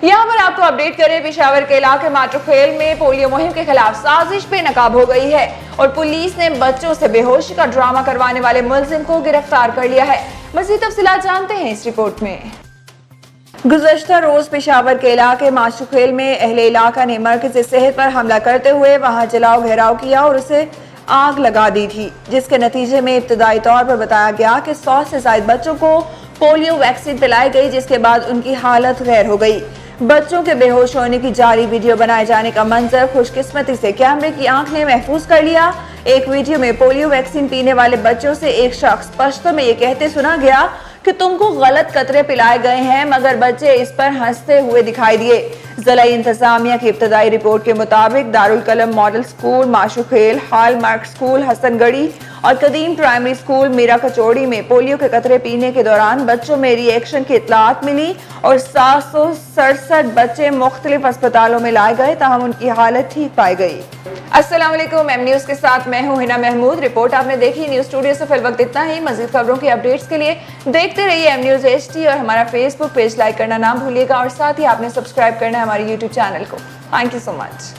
यहाँ पर आपको अपडेट करें, पेशावर के इलाके माट्रोखेल में पोलियो मुहिम के खिलाफ साजिश बेनकाब हो गई है और पुलिस ने बच्चों से बेहोशी का ड्रामा करवाने वाले मुलजिम को गिरफ्तार कर लिया है। मज़ीद तफसीलात जानते हैं इस रिपोर्ट में। गुज़श्ता रोज पेशावर के इलाके माट्रोखेल में अहले इलाका ने मरकज़ सेहत पर हमला करते हुए वहां जलाओ घेराव किया और उसे आग लगा दी थी, जिसके नतीजे में इब्तदाई तौर पर बताया गया कि 100 से ज्यादा बच्चों को पोलियो वैक्सीन पिलाई गई, जिसके बाद उनकी हालत गैर हो गई। बच्चों के बेहोश होने की जारी वीडियो बनाए जाने का मंजर खुशकिस्मती से कैमरे की आंख ने महफूज कर लिया। एक वीडियो में पोलियो वैक्सीन पीने वाले बच्चों से एक शख्स पश्तो में ये कहते सुना गया कि तुमको गलत कतरे पिलाए गए हैं, मगर बच्चे इस पर हंसते हुए दिखाई दिए। जिला इंतजामिया की इब्तदाई रिपोर्ट के मुताबिक दारुल कलम मॉडल स्कूल माट्रोखेल, हॉलमार्क स्कूल हसनगढ़ी और कदीम प्राइमरी स्कूल मीरा कचौड़ी में पोलियो के कतरे पीने के दौरान बच्चों में रिएक्शन की इतलात मिली और 767 बच्चे मुख्तलिफ अस्पतालों में लाए गए, ताहम उनकी हालत ठीक पाई गई। अस्सलाम वालेकुम, एम न्यूज़ के साथ मैं हूं हिना महमूद। रिपोर्ट आपने देखी। न्यूज़ स्टूडियो से फिलवक्त इतना ही। मज़ीद खबरों की अपडेट्स के लिए देखते रहिए एम न्यूज़ HD और हमारा फेसबुक पेज लाइक करना ना भूलिएगा और साथ ही आपने सब्सक्राइब करना है हमारे यूट्यूब चैनल को। Thank you so much.